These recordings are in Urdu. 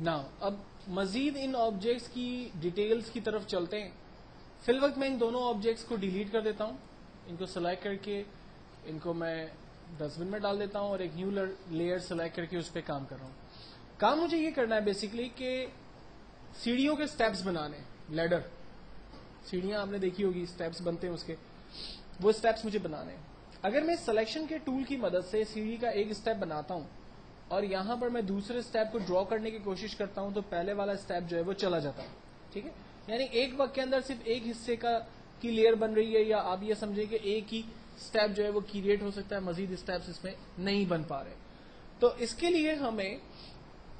نا اب مزید ان آبجیکٹس کی ڈیٹیلز کی طرف چلتے ہیں. فی الوقت میں ان دونوں آبجیکٹس کو ڈیلیٹ کر دیتا ہوں. ان کو سلیکٹ کر کے ان کو میں ڈسٹ بن میں ڈال دیتا ہوں اور ایک نیو لیئر سلیکٹ کر کے اس پہ کام کر رہا ہوں. کام مجھے یہ کرنا ہے بیسیکلی کہ سیڑھیوں کے سٹیپس بنانے. لیڈر سیڑھیاں آپ نے دیکھی ہوگی, سٹیپس بنتے ہیں اس کے, وہ سٹیپس مجھے بنانے ہیں. اگر میں سلیکشن کے ٹول کی مدد سے سیڑھی کا ایک سٹیپ بناتا ہوں اور یہاں پر میں دوسرے سٹیپ کو ڈرا کرنے کی کوشش کرتا ہوں تو پہلے والا سٹیپ جو ہے وہ چلا جاتا ہے. ٹھیک ہے, یعنی ایک وقت کے اندر صرف ایک حصے کی لیئر بن رہی ہے, یا آپ یہ سمجھیں کہ ایک ہی سٹیپ جو ہے وہ کریٹ ہو سکتا ہے, مزید سٹیپس اس میں نہیں بن پا رہے. تو اس کے لیے ہمیں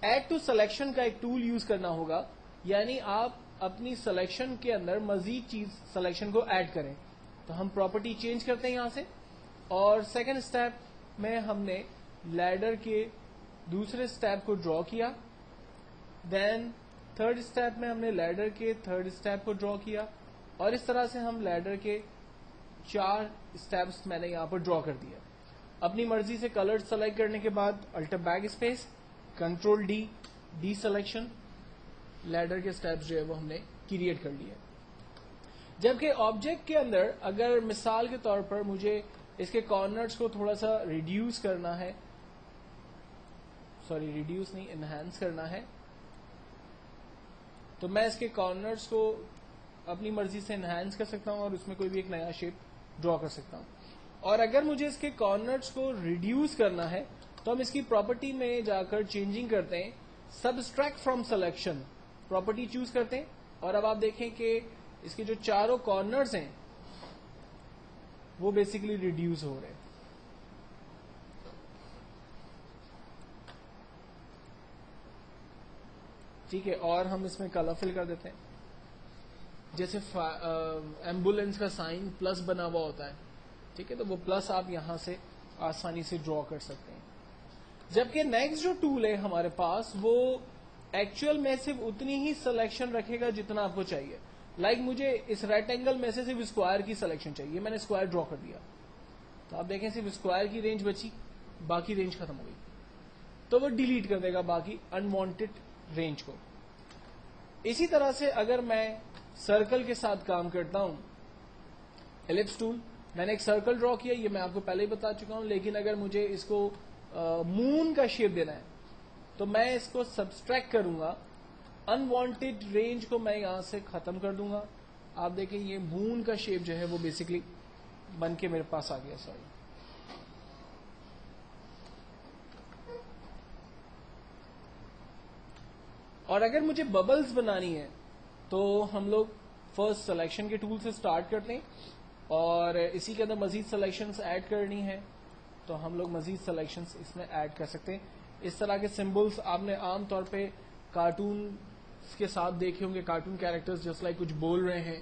ایڈ ٹو سلیکشن کا ایک ٹول یوز کرنا ہوگا. یعنی آپ اپنی سلیکشن کے اندر مزید چیز سلیکشن کو ایڈ کریں. تو ہم پراپرٹی چینج کرتے ہیں یہاں سے, اور سیکنڈ اسٹیپ میں ہم نے لیڈر کے دوسرے اسٹیپ کو ڈرا کیا. دین تھرڈ اسٹیپ میں ہم نے لیڈر کے تھرڈ اسٹیپ کو ڈرا کیا, اور اس طرح سے ہم لیڈر کے 4 اسٹیپس میں نے یہاں پر ڈرا کر دیا. اپنی مرضی سے کلر سلیکٹ کرنے کے بعد alter backspace, control D selection, leader کے اسٹیپس جو ہے وہ ہم نے کریٹ کر لیے. جبکہ آبجیکٹ کے اندر اگر مثال کے طور پر مجھے اس کے کارنرز کو تھوڑا سا ریڈیوس کرنا ہے, سوری ریڈیوس نہیں, انہینس کرنا ہے, تو میں اس کے کارنرز کو اپنی مرضی سے انہینس کر سکتا ہوں اور اس میں کوئی بھی ایک نیا شیپ ڈرا کر سکتا ہوں. اور اگر مجھے اس کے کارنرز کو ریڈیوس کرنا ہے تو ہم اس کی پراپرٹی میں جا کر چینجنگ کرتے ہیں, subtract from selection property choose کرتے ہیں, اور اب آپ دیکھیں کہ اس کے جو چاروں کارنرز ہیں وہ بیسیکلی ریڈیوس ہو رہے ہیں. ٹھیک ہے, اور ہم اس میں کلر فل کر دیتے ہیں. جیسے ایمبولینس کا سائن پلس بنا ہوا ہوتا ہے, ٹھیک ہے, تو وہ پلس آپ یہاں سے آسانی سے ڈرا کر سکتے ہیں. جبکہ نیکسٹ جو ٹول ہے ہمارے پاس وہ ایکچوئل میں صرف اتنی ہی سلیکشن رکھے گا جتنا آپ کو چاہیے. لائک مجھے اس ریکٹ اینگل میں سے صرف اسکوائر کی سلیکشن چاہیے, میں نے اسکوائر ڈرا کر دیا, تو آپ دیکھیں صرف اسکوائر کی رینج بچی, باقی رینج ختم ہو گئی, تو وہ ڈیلیٹ کر دے گا باقی انوانٹڈ رینج کو. اسی طرح سے اگر میں سرکل کے ساتھ کام کرتا ہوں, ایلپس ٹول, میں نے ایک سرکل ڈرا کیا, یہ میں آپ کو پہلے ہی بتا چکا ہوں, لیکن اگر مجھے اس کو مون کا شیپ دینا ہے تو میں اس کو سبسٹریکٹ کروں گا, انوانٹڈ رینج کو میں یہاں سے ختم کر دوں گا. آپ دیکھیں یہ مون کا شیپ جو ہے وہ بیسکلی بن کے میرے پاس آ گیا. سوری, اور اگر مجھے ببلز بنانی ہے تو ہم لوگ فرسٹ سلیکشن کے ٹول سے سٹارٹ کرتے ہیں, اور اسی کے اندر مزید سلیکشنز ایڈ کرنی ہے تو ہم لوگ مزید سلیکشنز اس میں ایڈ کر سکتے ہیں. اس طرح کے سمبلز آپ نے عام طور پہ کارٹون کے ساتھ دیکھے ہوں گے, کارٹون کیریکٹرز جس لائک کچھ بول رہے ہیں,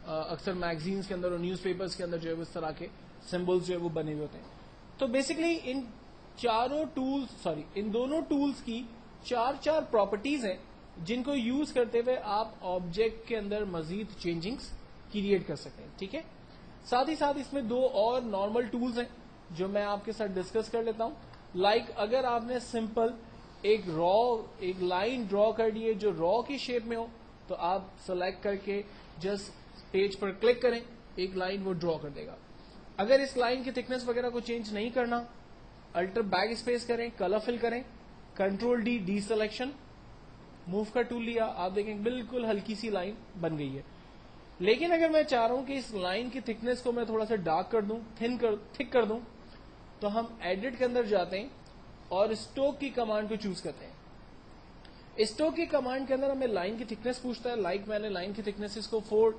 اکثر میگزینز کے اندر اور نیوز پیپرز کے اندر جو ہے اس طرح کے سمبلز جو ہے وہ بنے ہوئے ہوتے ہیں. تو بیسکلی ان دونوں ٹولز کی 4 پراپرٹیز ہیں جن کو یوز کرتے ہوئے آپ آبجیکٹ کے اندر مزید چینجنگز کریٹ کر سکتے ہیں. ٹھیک ہے, ساتھ ہی ساتھ اس میں 2 اور نارمل ٹولز ہیں جو میں آپ کے ساتھ ڈسکس کر لیتا ہوں. لائک اگر آپ نے سمپل ایک لائن ڈرا کر دی ہے جو را کی شیپ میں ہو, تو آپ سلیکٹ کر کے جسٹ پیج پر کلک کریں, ایک لائن وہ ڈرا کر دے گا. اگر اس لائن کی تھکنس وغیرہ کو چینج نہیں کرنا, الٹر بیک اسپیس کریں, کلر فل کریں, کنٹرول ڈی سلیکشن, موو کا ٹول لیا, آپ دیکھیں بالکل ہلکی سی لائن بن گئی ہے. لیکن اگر میں چاہ رہا ہوں کہ اس لائن کی تھکنس کو میں تھوڑا سا ڈارک کر دوں, تھک کر دوں, تو ہم ایڈٹ کے اندر جاتے ہیں اور اسٹوک کی کمانڈ کو چوز کرتے ہیں. اسٹوک کی کمانڈ کے اندر ہمیں لائن کی تھکنس پوچھتا ہے. لائک میں نے لائن کی تھکنس اس کو 4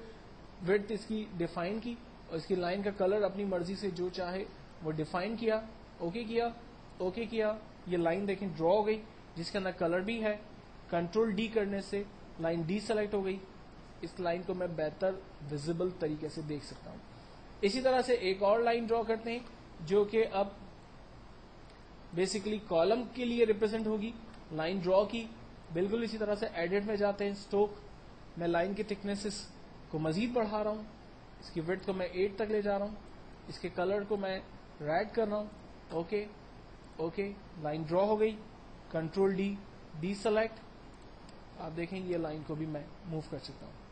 وڈتھ اس کی ڈیفائن کی, اور اس کی لائن کا کلر اپنی مرضی سے جو چاہے وہ ڈیفائن کیا, اوکے کیا, یہ لائن دیکھیں ڈرا ہو گئی جس کے اندر کلر بھی ہے. کنٹرول ڈی کرنے سے لائن ڈی سلیکٹ ہو گئی, اس لائن کو میں بہتر ویزیبل طریقے سے دیکھ سکتا ہوں. اسی طرح سے ایک اور لائن ڈرا کرتے ہیں جو کہ اب بیسیکلی کالم کے لیے ریپرزینٹ ہوگی. لائن ڈرا کی, بالکل اسی طرح سے ایڈٹ میں جاتے ہیں, اسٹوک, میں لائن کی تھکنس کو مزید بڑھا رہا ہوں, اس کی وڈتھ کو میں 8 تک لے جا رہا ہوں, اس کے کلر کو میں ریڈ کر رہا ہوں. اوکے, لائن ڈرا ہو گئی. کنٹرول ڈی سلیکٹ, آپ دیکھیں گے یہ لائن کو بھی میں موو کر سکتا ہوں.